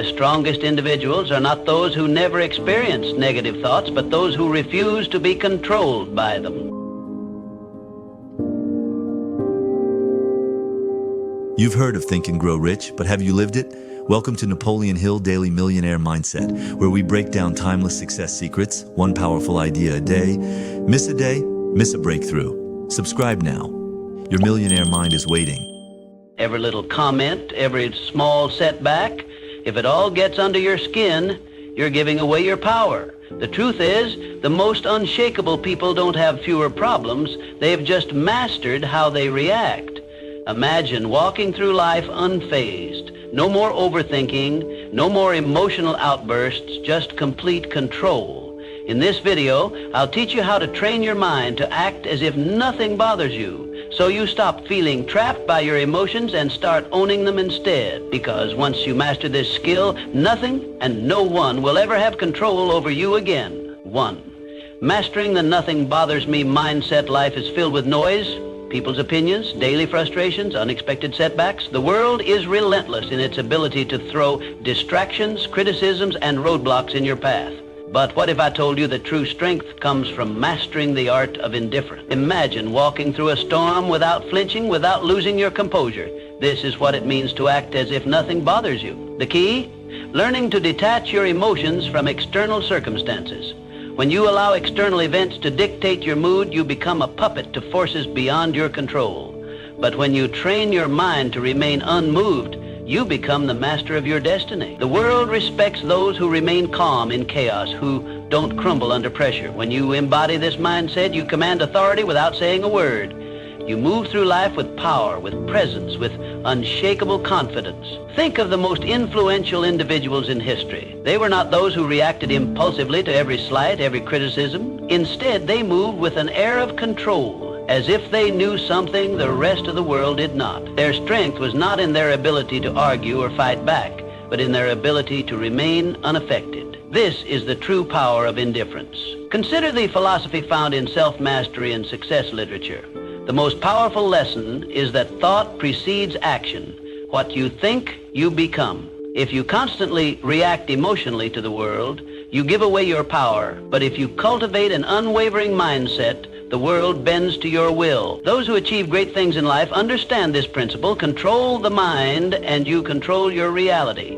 The strongest individuals are not those who never experience negative thoughts, but those who refuse to be controlled by them. You've heard of Think and Grow Rich, but have you lived it? Welcome to Napoleon Hill Daily Millionaire Mindset, where we break down timeless success secrets, one powerful idea a day. Miss a day, miss a breakthrough. Subscribe now. Your millionaire mind is waiting. Every little comment, every small setback, if it all gets under your skin, you're giving away your power. The truth is, the most unshakable people don't have fewer problems. They've just mastered how they react. Imagine walking through life unfazed. No more overthinking, no more emotional outbursts, just complete control. In this video, I'll teach you how to train your mind to act as if nothing bothers you, so you stop feeling trapped by your emotions and start owning them instead. Because once you master this skill, nothing and no one will ever have control over you again. 1. Mastering the nothing bothers me mindset. Life is filled with noise, people's opinions, daily frustrations, unexpected setbacks. The world is relentless in its ability to throw distractions, criticisms, and roadblocks in your path. But what if I told you that true strength comes from mastering the art of indifference? Imagine walking through a storm without flinching, without losing your composure. This is what it means to act as if nothing bothers you. The key? Learning to detach your emotions from external circumstances. When you allow external events to dictate your mood, you become a puppet to forces beyond your control. But when you train your mind to remain unmoved, you become the master of your destiny. The world respects those who remain calm in chaos, who don't crumble under pressure. When you embody this mindset, you command authority without saying a word. You move through life with power, with presence, with unshakable confidence. Think of the most influential individuals in history. They were not those who reacted impulsively to every slight, every criticism. Instead, they moved with an air of control, as if they knew something the rest of the world did not. Their strength was not in their ability to argue or fight back, but in their ability to remain unaffected. This is the true power of indifference. Consider the philosophy found in self-mastery and success literature. The most powerful lesson is that thought precedes action. What you think, you become. If you constantly react emotionally to the world, you give away your power. But if you cultivate an unwavering mindset, the world bends to your will. Those who achieve great things in life understand this principle. Control the mind and you control your reality.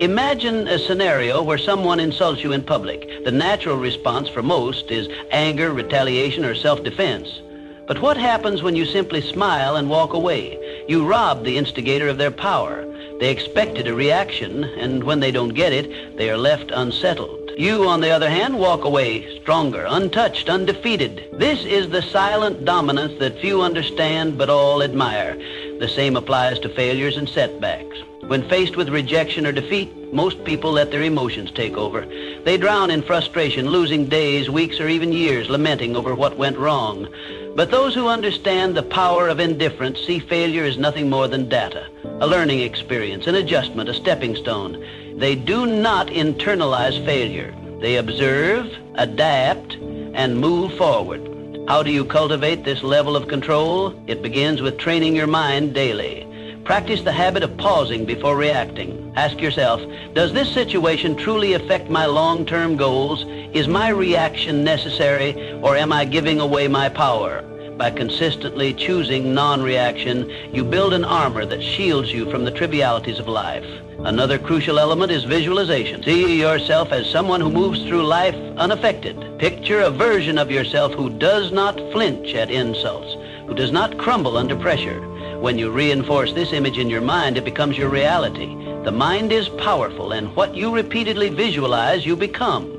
Imagine a scenario where someone insults you in public. The natural response for most is anger, retaliation, or self-defense. But what happens when you simply smile and walk away? You rob the instigator of their power. They expected a reaction, and when they don't get it, they are left unsettled. You, on the other hand, walk away stronger, untouched, undefeated. This is the silent dominance that few understand but all admire. The same applies to failures and setbacks. When faced with rejection or defeat, most people let their emotions take over. They drown in frustration, losing days, weeks, or even years lamenting over what went wrong. But those who understand the power of indifference see failure as nothing more than data, a learning experience, an adjustment, a stepping stone. They do not internalize failure. They observe, adapt, and move forward. How do you cultivate this level of control? It begins with training your mind daily. Practice the habit of pausing before reacting. Ask yourself, does this situation truly affect my long-term goals? Is my reaction necessary, or am I giving away my power? By consistently choosing non-reaction, you build an armor that shields you from the trivialities of life. Another crucial element is visualization. See yourself as someone who moves through life unaffected. Picture a version of yourself who does not flinch at insults, who does not crumble under pressure. When you reinforce this image in your mind, it becomes your reality. The mind is powerful, and what you repeatedly visualize, you become.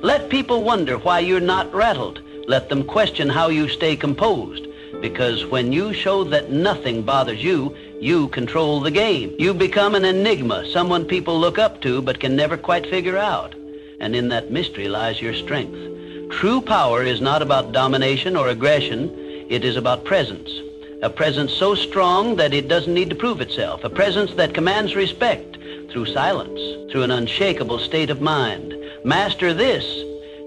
Let people wonder why you're not rattled. Let them question how you stay composed. Because when you show that nothing bothers you, you control the game. You become an enigma, someone people look up to but can never quite figure out. And in that mystery lies your strength. True power is not about domination or aggression. It is about presence. A presence so strong that it doesn't need to prove itself. A presence that commands respect through silence, through an unshakable state of mind. Master this,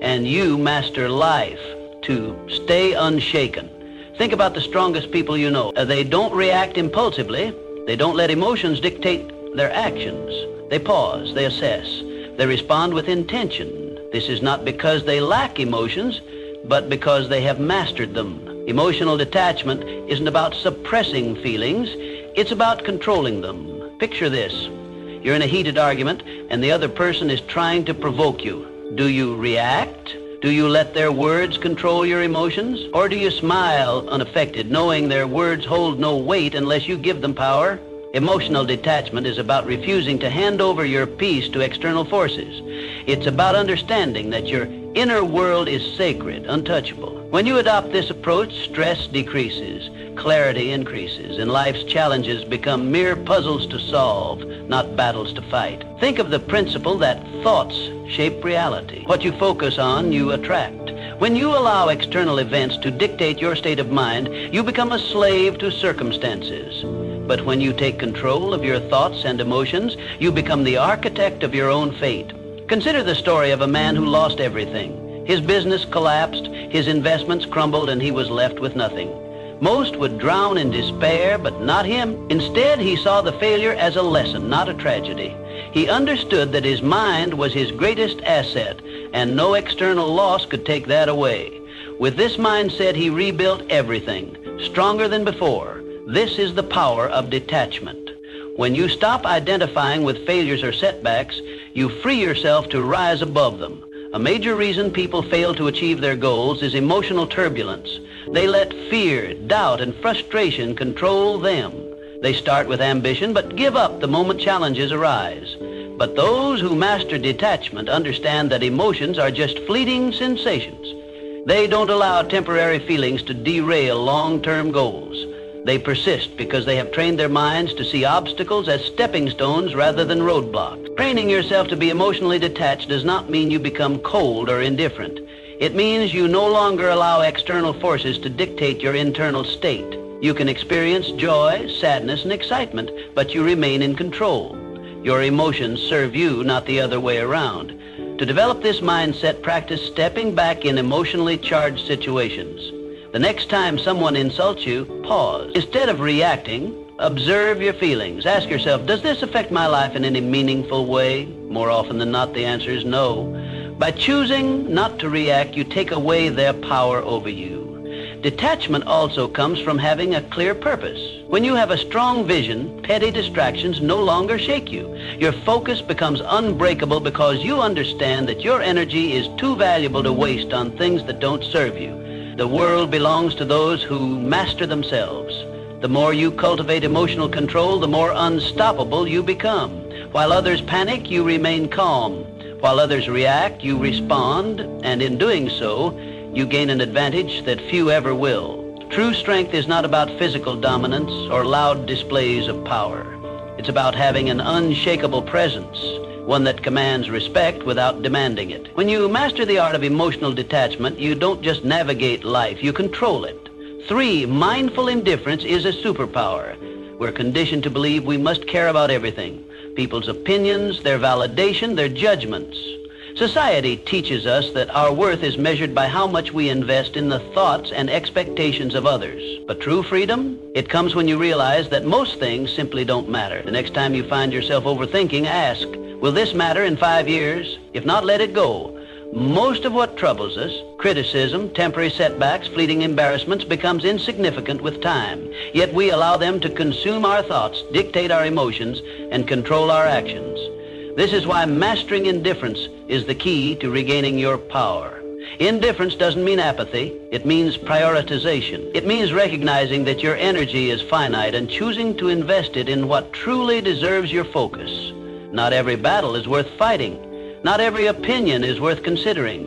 and you master life. To stay unshaken. Think about the strongest people you know. They don't react impulsively. They don't let emotions dictate their actions. They pause, they assess, they respond with intention. This is not because they lack emotions, but because they have mastered them. Emotional detachment isn't about suppressing feelings, it's about controlling them. Picture this. You're in a heated argument and the other person is trying to provoke you. Do you react? Do you let their words control your emotions? Or do you smile unaffected, knowing their words hold no weight unless you give them power? Emotional detachment is about refusing to hand over your peace to external forces. It's about understanding that your inner world is sacred, untouchable. When you adopt this approach, stress decreases, clarity increases, and life's challenges become mere puzzles to solve, not battles to fight. Think of the principle that thoughts shape reality. What you focus on, you attract. When you allow external events to dictate your state of mind, you become a slave to circumstances. But when you take control of your thoughts and emotions, you become the architect of your own fate. Consider the story of a man who lost everything. His business collapsed, his investments crumbled, and he was left with nothing. Most would drown in despair, but not him. Instead, he saw the failure as a lesson, not a tragedy. He understood that his mind was his greatest asset, and no external loss could take that away. With this mindset, he rebuilt everything, stronger than before. This is the power of detachment. When you stop identifying with failures or setbacks, you free yourself to rise above them. A major reason people fail to achieve their goals is emotional turbulence. They let fear, doubt, and frustration control them. They start with ambition, but give up the moment challenges arise. But those who master detachment understand that emotions are just fleeting sensations. They don't allow temporary feelings to derail long-term goals. They persist because they have trained their minds to see obstacles as stepping stones rather than roadblocks. Training yourself to be emotionally detached does not mean you become cold or indifferent. It means you no longer allow external forces to dictate your internal state. You can experience joy, sadness, and excitement, but you remain in control. Your emotions serve you, not the other way around. To develop this mindset, practice stepping back in emotionally charged situations. The next time someone insults you, pause. Instead of reacting, observe your feelings. Ask yourself, does this affect my life in any meaningful way? More often than not, the answer is no. By choosing not to react, you take away their power over you. Detachment also comes from having a clear purpose. When you have a strong vision, petty distractions no longer shake you. Your focus becomes unbreakable because you understand that your energy is too valuable to waste on things that don't serve you. The world belongs to those who master themselves. The more you cultivate emotional control, the more unstoppable you become. While others panic, you remain calm. While others react, you respond, and in doing so, you gain an advantage that few ever will. True strength is not about physical dominance or loud displays of power. It's about having an unshakable presence, one that commands respect without demanding it. When you master the art of emotional detachment, you don't just navigate life, you control it. 3, mindful indifference is a superpower. We're conditioned to believe we must care about everything. People's opinions, their validation, their judgments. Society teaches us that our worth is measured by how much we invest in the thoughts and expectations of others. But true freedom, it comes when you realize that most things simply don't matter. The next time you find yourself overthinking, ask, will this matter in 5 years? If not, let it go. Most of what troubles us, criticism, temporary setbacks, fleeting embarrassments, becomes insignificant with time. Yet we allow them to consume our thoughts, dictate our emotions, and control our actions. This is why mastering indifference is the key to regaining your power. Indifference doesn't mean apathy. It means prioritization. It means recognizing that your energy is finite and choosing to invest it in what truly deserves your focus. Not every battle is worth fighting. Not every opinion is worth considering.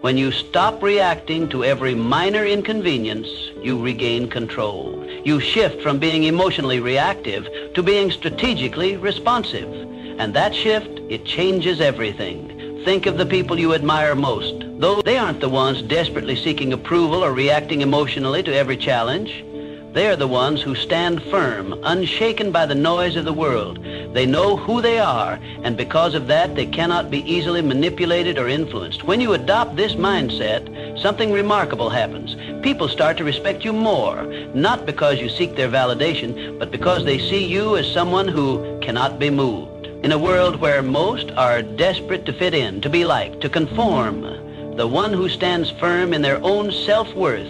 When you stop reacting to every minor inconvenience, you regain control. You shift from being emotionally reactive to being strategically responsive. And that shift, it changes everything. Think of the people you admire most. Though they aren't the ones desperately seeking approval or reacting emotionally to every challenge. They are the ones who stand firm, unshaken by the noise of the world. They know who they are, and because of that, they cannot be easily manipulated or influenced. When you adopt this mindset, something remarkable happens. People start to respect you more, not because you seek their validation, but because they see you as someone who cannot be moved. In a world where most are desperate to fit in, to be liked, to conform, the one who stands firm in their own self-worth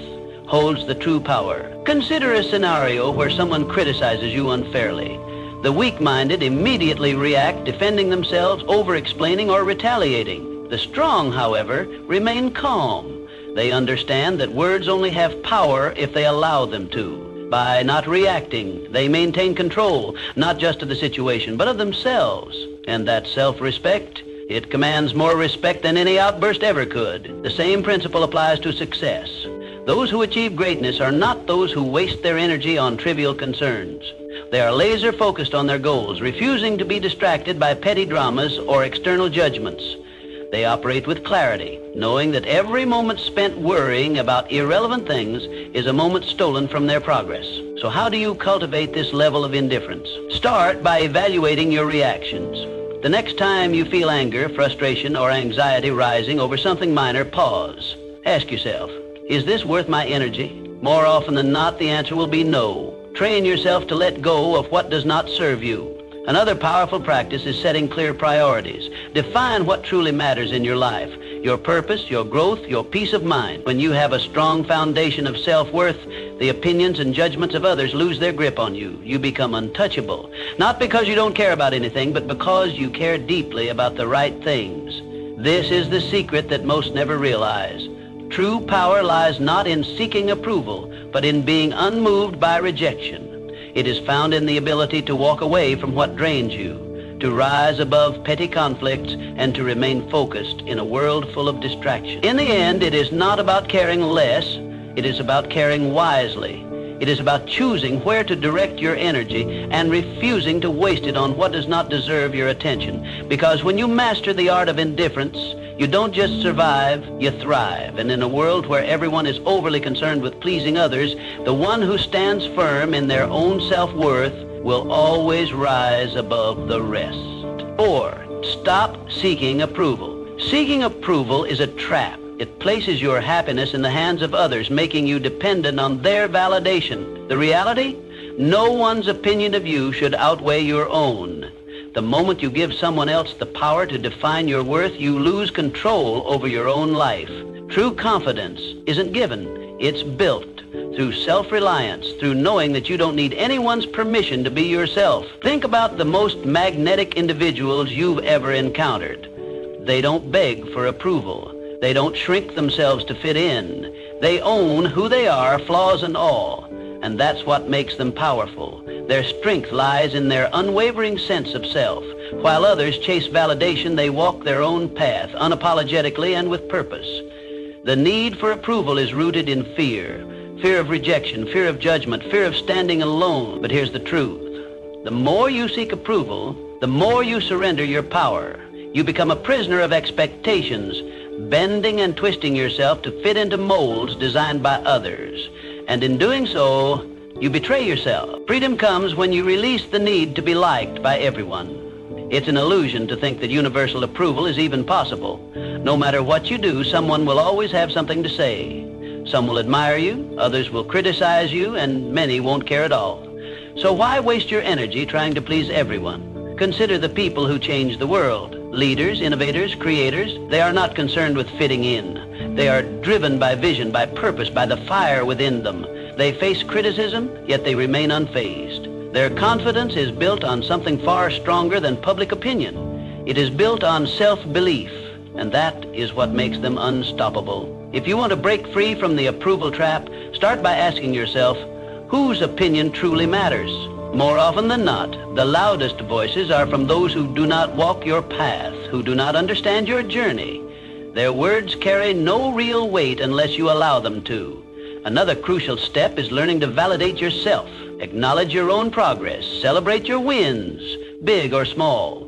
holds the true power. Consider a scenario where someone criticizes you unfairly. The weak-minded immediately react, defending themselves, over-explaining, or retaliating. The strong, however, remain calm. They understand that words only have power if they allow them to. By not reacting, they maintain control, not just of the situation, but of themselves. And that self-respect, it commands more respect than any outburst ever could. The same principle applies to success. Those who achieve greatness are not those who waste their energy on trivial concerns. They are laser focused on their goals, refusing to be distracted by petty dramas or external judgments. They operate with clarity, knowing that every moment spent worrying about irrelevant things is a moment stolen from their progress. So how do you cultivate this level of indifference? Start by evaluating your reactions. The next time you feel anger, frustration, or anxiety rising over something minor, pause. Ask yourself, is this worth my energy? More often than not, the answer will be no. Train yourself to let go of what does not serve you. Another powerful practice is setting clear priorities. Define what truly matters in your life, your purpose, your growth, your peace of mind. When you have a strong foundation of self-worth, the opinions and judgments of others lose their grip on you. You become untouchable, not because you don't care about anything, but because you care deeply about the right things. This is the secret that most never realize. True power lies not in seeking approval, but in being unmoved by rejection. It is found in the ability to walk away from what drains you, to rise above petty conflicts, and to remain focused in a world full of distraction. In the end, it is not about caring less, it is about caring wisely. It is about choosing where to direct your energy and refusing to waste it on what does not deserve your attention. Because when you master the art of indifference, you don't just survive, you thrive. And in a world where everyone is overly concerned with pleasing others, the one who stands firm in their own self-worth will always rise above the rest. 4, stop seeking approval. Seeking approval is a trap. It places your happiness in the hands of others, making you dependent on their validation. The reality? No one's opinion of you should outweigh your own. The moment you give someone else the power to define your worth, you lose control over your own life. True confidence isn't given, it's built through self-reliance, through knowing that you don't need anyone's permission to be yourself. Think about the most magnetic individuals you've ever encountered. They don't beg for approval. They don't shrink themselves to fit in. They own who they are, flaws and all. And that's what makes them powerful. Their strength lies in their unwavering sense of self. While others chase validation, they walk their own path, unapologetically and with purpose. The need for approval is rooted in fear. Fear of rejection, fear of judgment, fear of standing alone. But here's the truth. The more you seek approval, the more you surrender your power. You become a prisoner of expectations, bending and twisting yourself to fit into molds designed by others. And in doing so, you betray yourself. Freedom comes when you release the need to be liked by everyone. It's an illusion to think that universal approval is even possible. No matter what you do, someone will always have something to say. Some will admire you, others will criticize you, and many won't care at all. So why waste your energy trying to please everyone? Consider the people who change the world. Leaders, innovators, creators, they are not concerned with fitting in. They are driven by vision, by purpose, by the fire within them. They face criticism, yet they remain unfazed. Their confidence is built on something far stronger than public opinion. It is built on self-belief, and that is what makes them unstoppable. If you want to break free from the approval trap, start by asking yourself, whose opinion truly matters? More often than not, the loudest voices are from those who do not walk your path, who do not understand your journey. Their words carry no real weight unless you allow them to. Another crucial step is learning to validate yourself. Acknowledge your own progress. Celebrate your wins, big or small.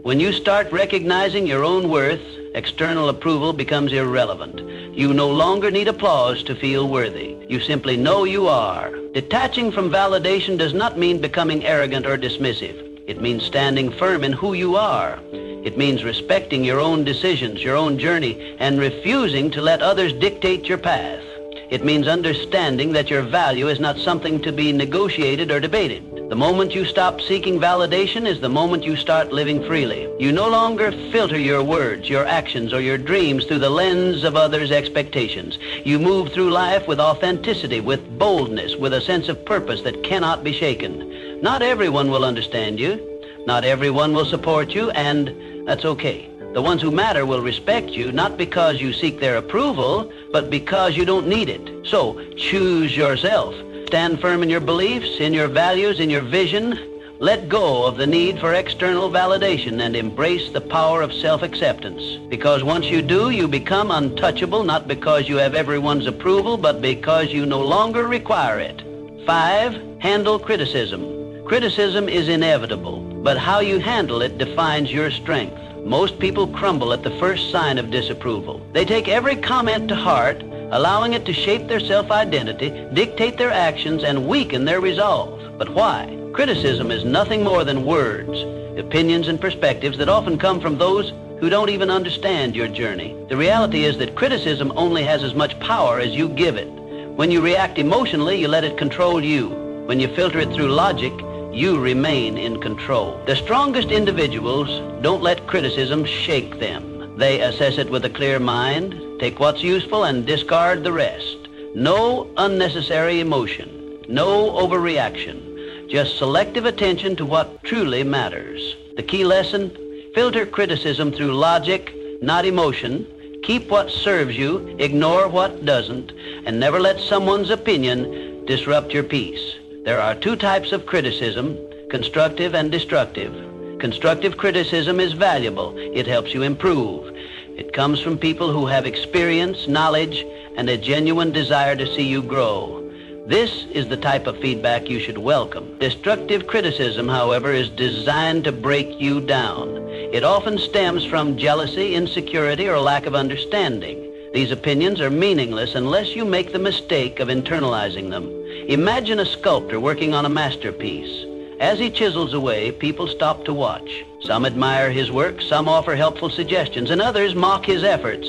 When you start recognizing your own worth, external approval becomes irrelevant. You no longer need applause to feel worthy. You simply know you are. Detaching from validation does not mean becoming arrogant or dismissive. It means standing firm in who you are. It means respecting your own decisions, your own journey, and refusing to let others dictate your path. It means understanding that your value is not something to be negotiated or debated. The moment you stop seeking validation is the moment you start living freely. You no longer filter your words, your actions, or your dreams through the lens of others' expectations. You move through life with authenticity, with boldness, with a sense of purpose that cannot be shaken. Not everyone will understand you. Not everyone will support you, and that's okay. The ones who matter will respect you, not because you seek their approval, but because you don't need it. So, choose yourself. Stand firm in your beliefs, in your values, in your vision. Let go of the need for external validation and embrace the power of self-acceptance. Because once you do, you become untouchable, not because you have everyone's approval, but because you no longer require it. 5, handle criticism. Criticism is inevitable, but how you handle it defines your strength. Most people crumble at the first sign of disapproval. They take every comment to heart, allowing it to shape their self-identity, dictate their actions, and weaken their resolve. But why? Criticism is nothing more than words, opinions, and perspectives that often come from those who don't even understand your journey. The reality is that criticism only has as much power as you give it. When you react emotionally, you let it control you. When you filter it through logic, you remain in control. The strongest individuals don't let criticism shake them. They assess it with a clear mind, take what's useful, and discard the rest. No unnecessary emotion, no overreaction, just selective attention to what truly matters. The key lesson: filter criticism through logic, not emotion. Keep what serves you, ignore what doesn't, and never let someone's opinion disrupt your peace. There are 2 types of criticism, constructive and destructive. Constructive criticism is valuable. It helps you improve. It comes from people who have experience, knowledge, and a genuine desire to see you grow. This is the type of feedback you should welcome. Destructive criticism, however, is designed to break you down. It often stems from jealousy, insecurity, or lack of understanding. These opinions are meaningless unless you make the mistake of internalizing them. Imagine a sculptor working on a masterpiece. As he chisels away, people stop to watch. Some admire his work, some offer helpful suggestions, and others mock his efforts.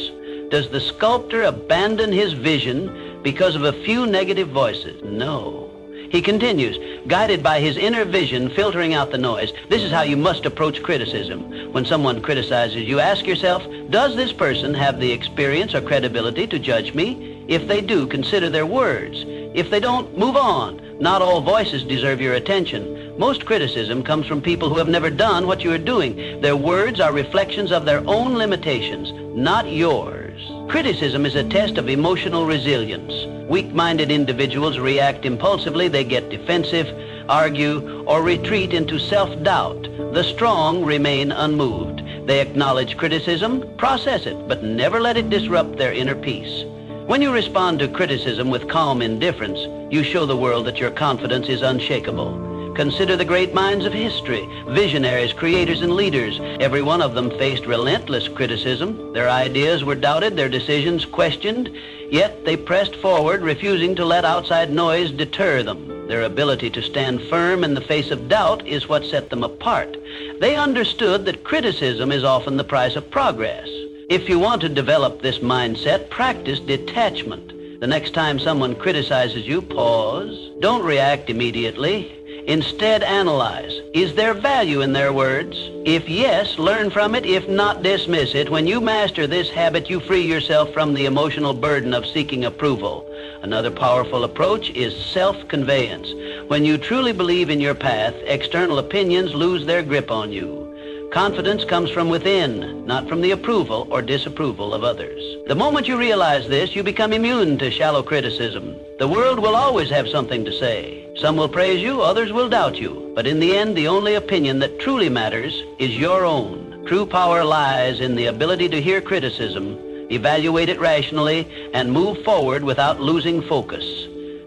Does the sculptor abandon his vision because of a few negative voices? No. He continues, guided by his inner vision, filtering out the noise. This is how you must approach criticism. When someone criticizes you, ask yourself, does this person have the experience or credibility to judge me? If they do, consider their words. If they don't, move on. Not all voices deserve your attention. Most criticism comes from people who have never done what you are doing. Their words are reflections of their own limitations, not yours. Criticism is a test of emotional resilience. Weak-minded individuals react impulsively. They get defensive, argue, or retreat into self-doubt. The strong remain unmoved. They acknowledge criticism, process it, but never let it disrupt their inner peace. When you respond to criticism with calm indifference, you show the world that your confidence is unshakable. Consider the great minds of history, visionaries, creators, and leaders. Every one of them faced relentless criticism. Their ideas were doubted, their decisions questioned, yet they pressed forward, refusing to let outside noise deter them. Their ability to stand firm in the face of doubt is what set them apart. They understood that criticism is often the price of progress. If you want to develop this mindset, practice detachment. The next time someone criticizes you, pause. Don't react immediately. Instead, analyze. Is there value in their words? If yes, learn from it. If not, dismiss it. When you master this habit, you free yourself from the emotional burden of seeking approval. Another powerful approach is self-conveyance. When you truly believe in your path, external opinions lose their grip on you. Confidence comes from within, not from the approval or disapproval of others. The moment you realize this, you become immune to shallow criticism. The world will always have something to say. Some will praise you, others will doubt you. But in the end, the only opinion that truly matters is your own. True power lies in the ability to hear criticism, evaluate it rationally, and move forward without losing focus.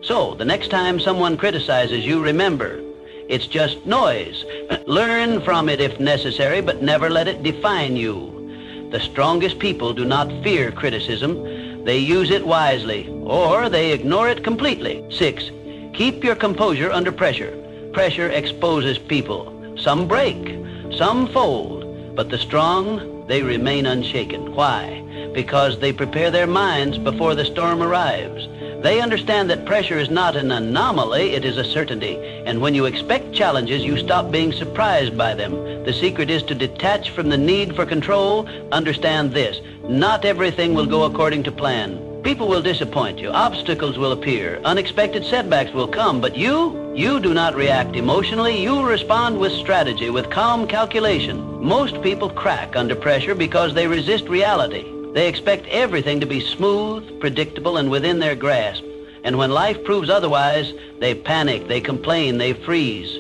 So, the next time someone criticizes you, remember, it's just noise. Learn from it if necessary, but never let it define you. The strongest people do not fear criticism. They use it wisely, or they ignore it completely. 6, keep your composure under pressure. Pressure exposes people. Some break, some fold, but the strong, they remain unshaken. Why? Because they prepare their minds before the storm arrives. They understand that pressure is not an anomaly, it is a certainty. And when you expect challenges, you stop being surprised by them. The secret is to detach from the need for control. Understand this: not everything will go according to plan. People will disappoint you. Obstacles will appear. Unexpected setbacks will come. But you do not react emotionally. You respond with strategy, with calm calculation. Most people crack under pressure because they resist reality. They expect everything to be smooth, predictable, and within their grasp. And when life proves otherwise, they panic, they complain, they freeze.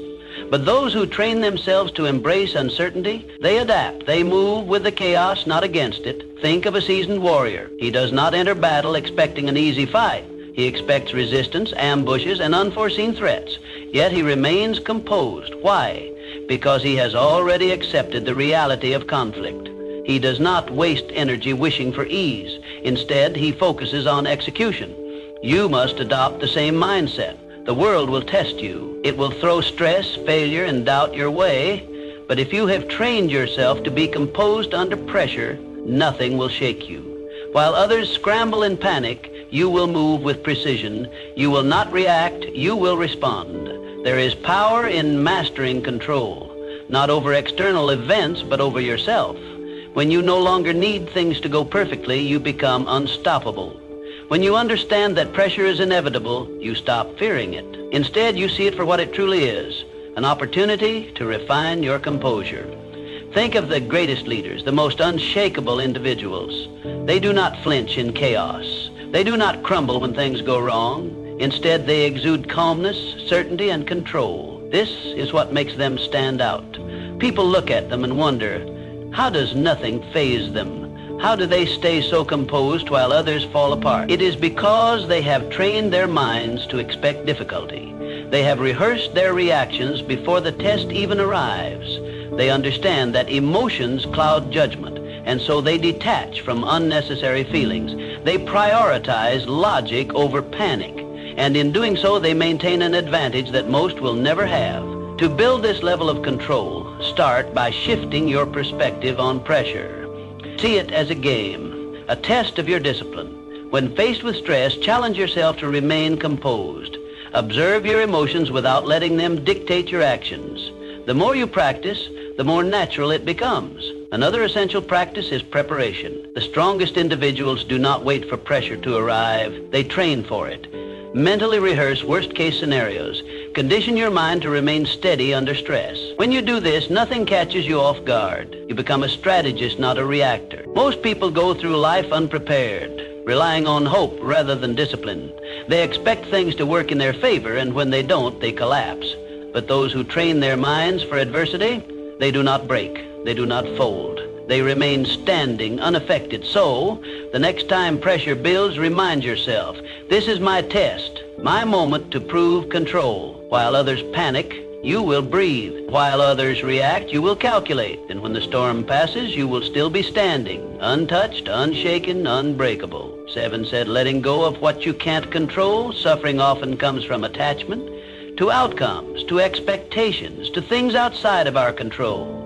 But those who train themselves to embrace uncertainty, they adapt, they move with the chaos, not against it. Think of a seasoned warrior. He does not enter battle expecting an easy fight. He expects resistance, ambushes, and unforeseen threats. Yet he remains composed. Why? Because he has already accepted the reality of conflict. He does not waste energy wishing for ease. Instead, he focuses on execution. You must adopt the same mindset. The world will test you. It will throw stress, failure, and doubt your way. But if you have trained yourself to be composed under pressure, nothing will shake you. While others scramble in panic, you will move with precision. You will not react, you will respond. There is power in mastering control, not over external events, but over yourself. When you no longer need things to go perfectly, you become unstoppable. When you understand that pressure is inevitable, you stop fearing it. Instead, you see it for what it truly is, an opportunity to refine your composure. Think of the greatest leaders, the most unshakable individuals. They do not flinch in chaos. They do not crumble when things go wrong. Instead, they exude calmness, certainty, and control. This is what makes them stand out. People look at them and wonder, how does nothing faze them? How do they stay so composed while others fall apart? It is because they have trained their minds to expect difficulty. They have rehearsed their reactions before the test even arrives. They understand that emotions cloud judgment, and so they detach from unnecessary feelings. They prioritize logic over panic, and in doing so, they maintain an advantage that most will never have. To build this level of control, start by shifting your perspective on pressure. See it as a game, a test of your discipline. When faced with stress, challenge yourself to remain composed. Observe your emotions without letting them dictate your actions. The more you practice, the more natural it becomes. Another essential practice is preparation. The strongest individuals do not wait for pressure to arrive. They train for it. Mentally rehearse worst-case scenarios. Condition your mind to remain steady under stress. When you do this, nothing catches you off guard. You become a strategist, not a reactor. Most people go through life unprepared, relying on hope rather than discipline. They expect things to work in their favor, and when they don't, they collapse. But those who train their minds for adversity, they do not break. They do not fold. They remain standing, unaffected. So, the next time pressure builds, remind yourself, this is my test, my moment to prove control. While others panic, you will breathe. While others react, you will calculate. And when the storm passes, you will still be standing, untouched, unshaken, unbreakable. 7 said, letting go of what you can't control. Suffering often comes from attachment to outcomes, to expectations, to things outside of our control.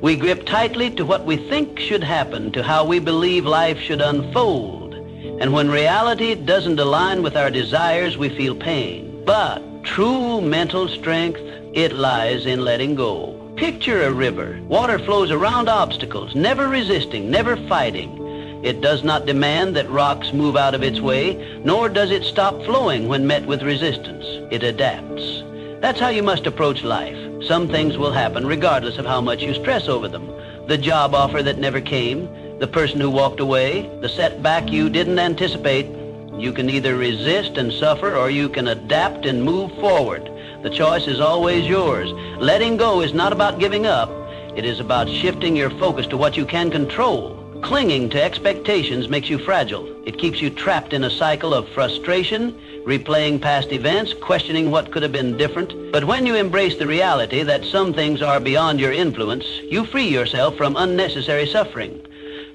We grip tightly to what we think should happen, to how we believe life should unfold. And when reality doesn't align with our desires, we feel pain. But true mental strength, it lies in letting go. Picture a river. Water flows around obstacles, never resisting, never fighting. It does not demand that rocks move out of its way, nor does it stop flowing when met with resistance. It adapts. That's how you must approach life. Some things will happen regardless of how much you stress over them. The job offer that never came, the person who walked away, the setback you didn't anticipate. You can either resist and suffer, or you can adapt and move forward. The choice is always yours. Letting go is not about giving up. It is about shifting your focus to what you can control. Clinging to expectations makes you fragile. It keeps you trapped in a cycle of frustration, replaying past events, questioning what could have been different. But when you embrace the reality that some things are beyond your influence, you free yourself from unnecessary suffering.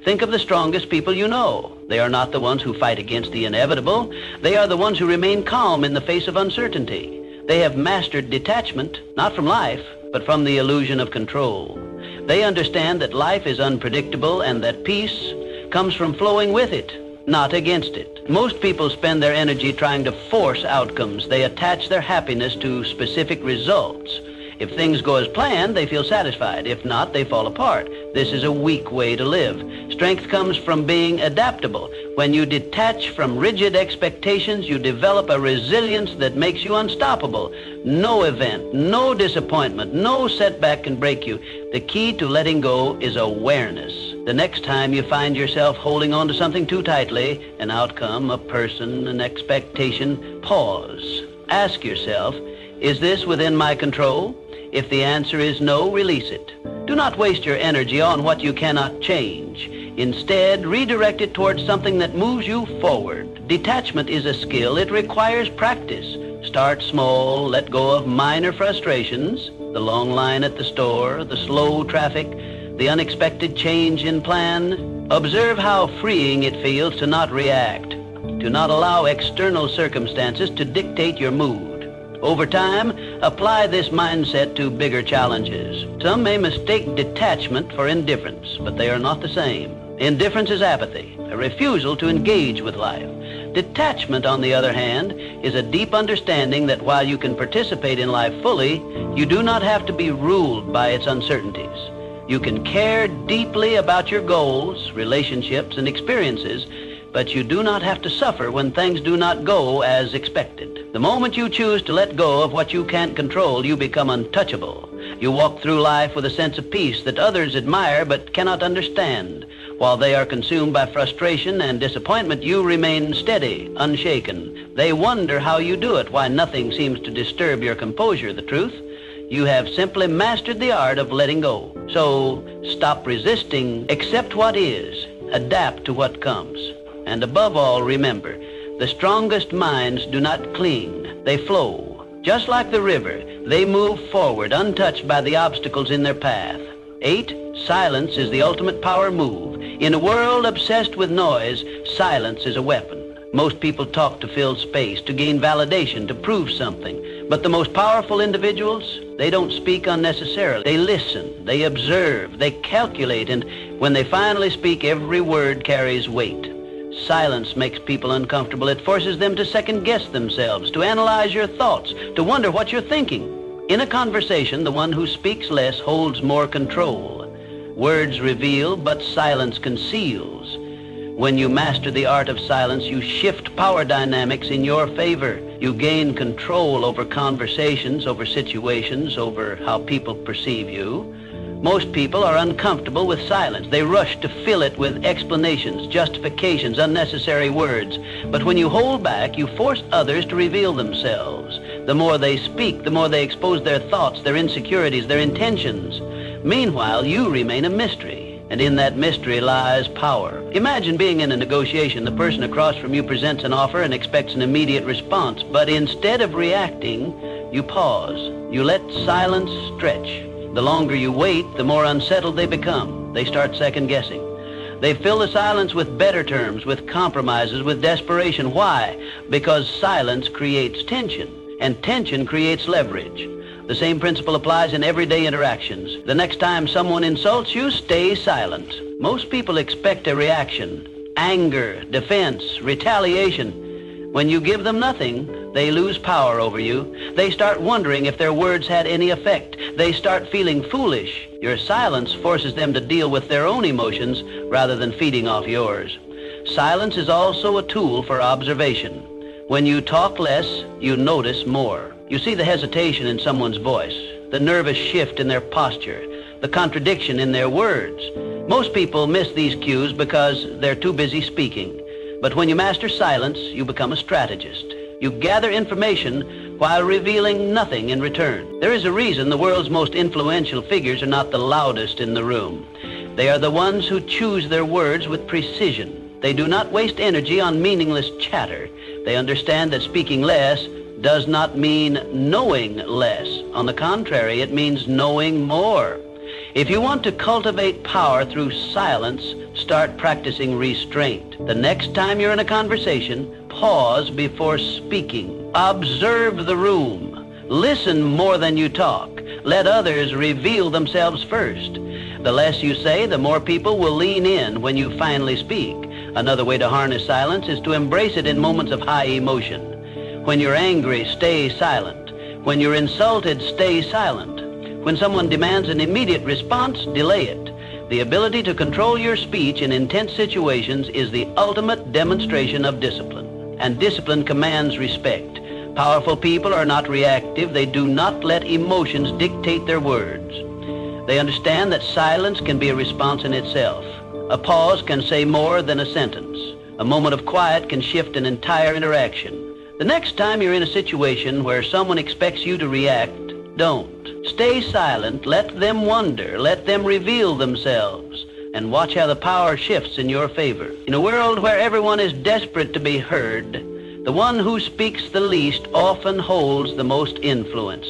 Think of the strongest people you know. They are not the ones who fight against the inevitable. They are the ones who remain calm in the face of uncertainty. They have mastered detachment, not from life, but from the illusion of control. They understand that life is unpredictable and that peace comes from flowing with it. not against it. Most people spend their energy trying to force outcomes. They attach their happiness to specific results. If things go as planned, they feel satisfied. If not, they fall apart. This is a weak way to live. Strength comes from being adaptable. When you detach from rigid expectations, you develop a resilience that makes you unstoppable. No event, no disappointment, no setback can break you. The key to letting go is awareness. The next time you find yourself holding on to something too tightly, an outcome, a person, an expectation, pause. Ask yourself, is this within my control? If the answer is no, release it. Do not waste your energy on what you cannot change. Instead, redirect it towards something that moves you forward. Detachment is a skill. It requires practice. Start small, let go of minor frustrations, the long line at the store, the slow traffic, the unexpected change in plan. Observe how freeing it feels to not react, to not allow external circumstances to dictate your mood. Over time, apply this mindset to bigger challenges. Some may mistake detachment for indifference, but they are not the same. Indifference is apathy, a refusal to engage with life. Detachment, on the other hand, is a deep understanding that while you can participate in life fully, you do not have to be ruled by its uncertainties. You can care deeply about your goals, relationships, and experiences, but you do not have to suffer when things do not go as expected. The moment you choose to let go of what you can't control, you become untouchable. You walk through life with a sense of peace that others admire but cannot understand. While they are consumed by frustration and disappointment, you remain steady, unshaken. They wonder how you do it, why nothing seems to disturb your composure. The truth? You have simply mastered the art of letting go. So stop resisting, accept what is, adapt to what comes. And above all, remember, the strongest minds do not cling, they flow. Just like the river, they move forward untouched by the obstacles in their path. 8, silence is the ultimate power move. In a world obsessed with noise, silence is a weapon. Most people talk to fill space, to gain validation, to prove something. But the most powerful individuals, they don't speak unnecessarily. They listen, they observe, they calculate, and when they finally speak, every word carries weight. Silence makes people uncomfortable. It forces them to second-guess themselves, to analyze your thoughts, to wonder what you're thinking. In a conversation, the one who speaks less holds more control. Words reveal, but silence conceals. When you master the art of silence, you shift power dynamics in your favor. You gain control over conversations, over situations, over how people perceive you. Most people are uncomfortable with silence. They rush to fill it with explanations, justifications, unnecessary words. But when you hold back, you force others to reveal themselves. The more they speak, the more they expose their thoughts, their insecurities, their intentions. Meanwhile, you remain a mystery, and in that mystery lies power. Imagine being in a negotiation. The person across from you presents an offer and expects an immediate response, but instead of reacting, you pause. You let silence stretch. The longer you wait, the more unsettled they become. They start second-guessing. They fill the silence with better terms, with compromises, with desperation. Why? Because silence creates tension, and tension creates leverage. The same principle applies in everyday interactions. The next time someone insults you, stay silent. Most people expect a reaction: anger, defense, retaliation. When you give them nothing, they lose power over you. They start wondering if their words had any effect. They start feeling foolish. Your silence forces them to deal with their own emotions rather than feeding off yours. Silence is also a tool for observation. When you talk less, you notice more. You see the hesitation in someone's voice, the nervous shift in their posture, the contradiction in their words. Most people miss these cues because they're too busy speaking. But when you master silence, you become a strategist. You gather information while revealing nothing in return. There is a reason the world's most influential figures are not the loudest in the room. They are the ones who choose their words with precision. They do not waste energy on meaningless chatter. They understand that speaking less does not mean knowing less. On the contrary, it means knowing more. If you want to cultivate power through silence, start practicing restraint. The next time you're in a conversation, pause before speaking. Observe the room. Listen more than you talk. Let others reveal themselves first. The less you say, the more people will lean in when you finally speak. Another way to harness silence is to embrace it in moments of high emotion. When you're angry, stay silent. When you're insulted, stay silent. When someone demands an immediate response, delay it. The ability to control your speech in intense situations is the ultimate demonstration of discipline. And discipline commands respect. Powerful people are not reactive. They do not let emotions dictate their words. They understand that silence can be a response in itself. A pause can say more than a sentence. A moment of quiet can shift an entire interaction. The next time you're in a situation where someone expects you to react, don't. Stay silent, let them wonder, let them reveal themselves, and watch how the power shifts in your favor. In a world where everyone is desperate to be heard, the one who speaks the least often holds the most influence.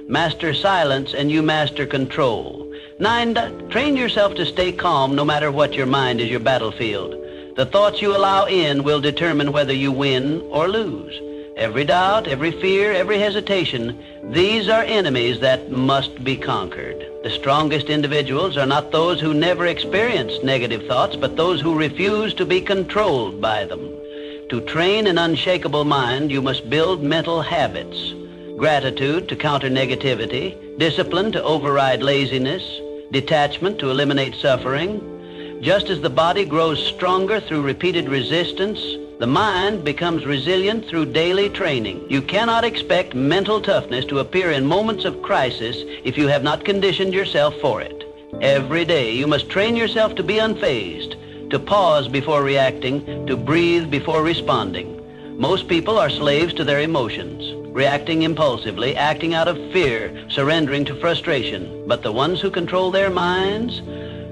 Master silence and you master control. 9, train yourself to stay calm no matter what your mind is your battlefield. The thoughts you allow in will determine whether you win or lose. Every doubt, every fear, every hesitation, these are enemies that must be conquered. The strongest individuals are not those who never experience negative thoughts, but those who refuse to be controlled by them. To train an unshakable mind, you must build mental habits. Gratitude to counter negativity, discipline to override laziness, detachment to eliminate suffering. Just as the body grows stronger through repeated resistance, the mind becomes resilient through daily training. You cannot expect mental toughness to appear in moments of crisis if you have not conditioned yourself for it. Every day you must train yourself to be unfazed, to pause before reacting, to breathe before responding. Most people are slaves to their emotions, reacting impulsively, acting out of fear, surrendering to frustration. But the ones who control their minds,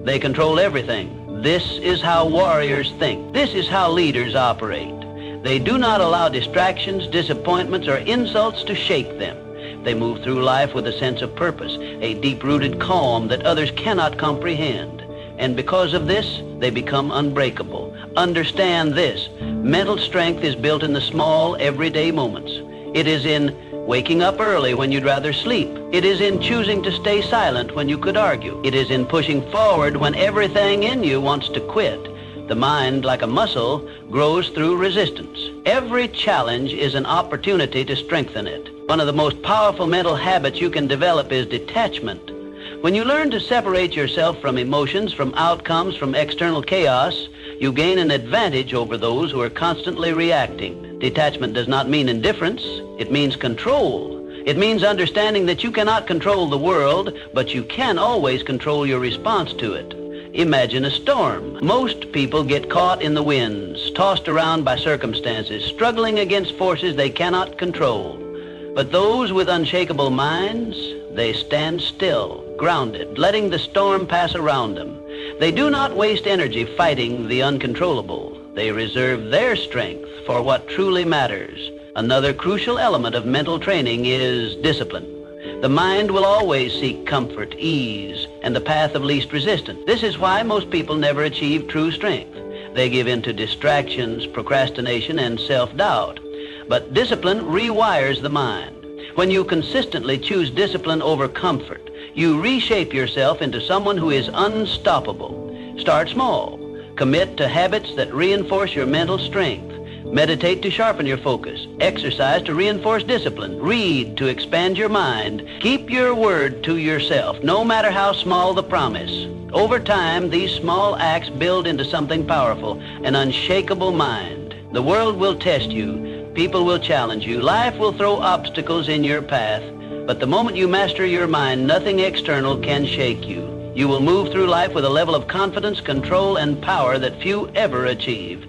they control everything. This is how warriors think. This is how leaders operate. They do not allow distractions, disappointments, or insults to shake them. They move through life with a sense of purpose, a deep-rooted calm that others cannot comprehend. And because of this, they become unbreakable. Understand this. Mental strength is built in the small, everyday moments. It is in waking up early when you'd rather sleep. It is in choosing to stay silent when you could argue. It is in pushing forward when everything in you wants to quit. The mind, like a muscle, grows through resistance. Every challenge is an opportunity to strengthen it. One of the most powerful mental habits you can develop is detachment. When you learn to separate yourself from emotions, from outcomes, from external chaos, you gain an advantage over those who are constantly reacting. Detachment does not mean indifference. It means control. It means understanding that you cannot control the world, but you can always control your response to it. Imagine a storm. Most people get caught in the winds, tossed around by circumstances, struggling against forces they cannot control. But those with unshakable minds, they stand still, grounded, letting the storm pass around them. They do not waste energy fighting the uncontrollable. They reserve their strength for what truly matters. Another crucial element of mental training is discipline. The mind will always seek comfort, ease, and the path of least resistance. This is why most people never achieve true strength. They give in to distractions, procrastination, and self-doubt. But discipline rewires the mind. When you consistently choose discipline over comfort, you reshape yourself into someone who is unstoppable. Start small. Commit to habits that reinforce your mental strength. Meditate to sharpen your focus. Exercise to reinforce discipline. Read to expand your mind. Keep your word to yourself, no matter how small the promise. Over time, these small acts build into something powerful, an unshakable mind. The world will test you. People will challenge you. Life will throw obstacles in your path. But the moment you master your mind, nothing external can shake you. You will move through life with a level of confidence, control, and power that few ever achieve.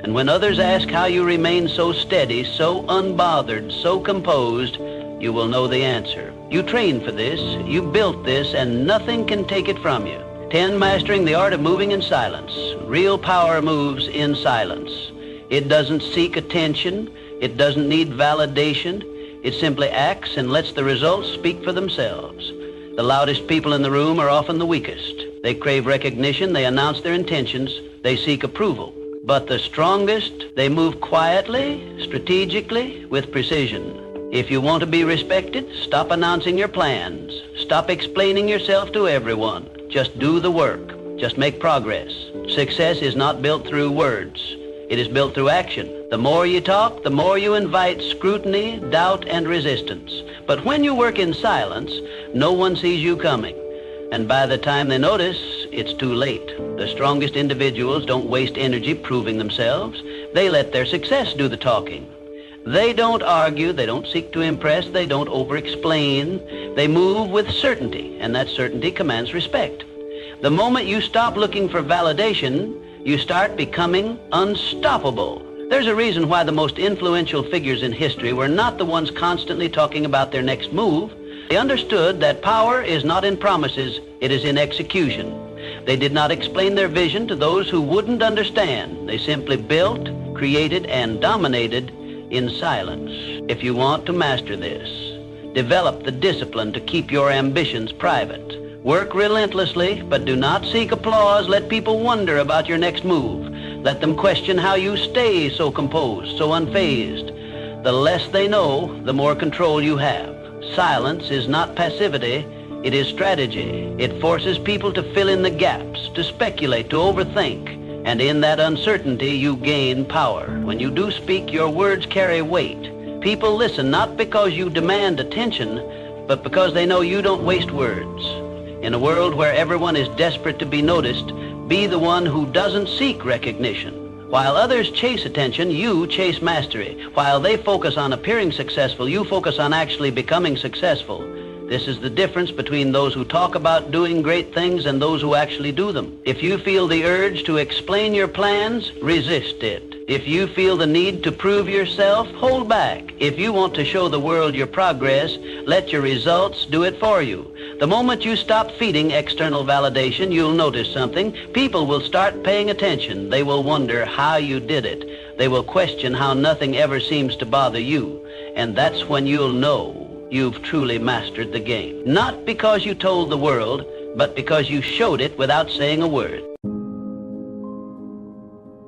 And when others ask how you remain so steady, so unbothered, so composed, you will know the answer. You trained for this, you built this, and nothing can take it from you. 10, mastering the art of moving in silence. Real power moves in silence. It doesn't seek attention. It doesn't need validation. It simply acts and lets the results speak for themselves. The loudest people in the room are often the weakest. They crave recognition, they announce their intentions, they seek approval. But the strongest, they move quietly, strategically, with precision. If you want to be respected, stop announcing your plans. Stop explaining yourself to everyone. Just do the work. Just make progress. Success is not built through words. It is built through action. The more you talk, the more you invite scrutiny, doubt, and resistance. But when you work in silence, no one sees you coming. And by the time they notice, it's too late. The strongest individuals don't waste energy proving themselves. They let their success do the talking. They don't argue, they don't seek to impress, they don't over-explain. They move with certainty, and that certainty commands respect. The moment you stop looking for validation, you start becoming unstoppable. There's a reason why the most influential figures in history were not the ones constantly talking about their next move. They understood that power is not in promises, it is in execution. They did not explain their vision to those who wouldn't understand. They simply built, created, and dominated in silence. If you want to master this, develop the discipline to keep your ambitions private. Work relentlessly, but do not seek applause. Let people wonder about your next move. Let them question how you stay so composed, so unfazed. The less they know, the more control you have. Silence is not passivity, it is strategy. It forces people to fill in the gaps, to speculate, to overthink. And in that uncertainty, you gain power. When you do speak, your words carry weight. People listen not because you demand attention, but because they know you don't waste words. In a world where everyone is desperate to be noticed, be the one who doesn't seek recognition. While others chase attention, you chase mastery. While they focus on appearing successful, you focus on actually becoming successful. This is the difference between those who talk about doing great things and those who actually do them. If you feel the urge to explain your plans, resist it. If you feel the need to prove yourself, hold back. If you want to show the world your progress, let your results do it for you. The moment you stop feeding external validation, you'll notice something. People will start paying attention. They will wonder how you did it. They will question how nothing ever seems to bother you. And that's when you'll know you've truly mastered the game. Not because you told the world, but because you showed it without saying a word.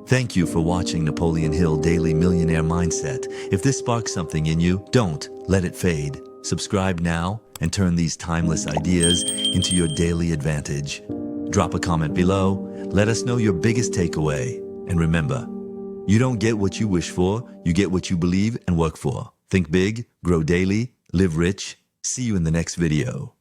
Thank you for watching Napoleon Hill Daily Millionaire Mindset. If this sparks something in you, don't let it fade. Subscribe now and turn these timeless ideas into your daily advantage. Drop a comment below. Let us know your biggest takeaway. And remember, you don't get what you wish for, you get what you believe and work for. Think big, grow daily, live rich. See you in the next video.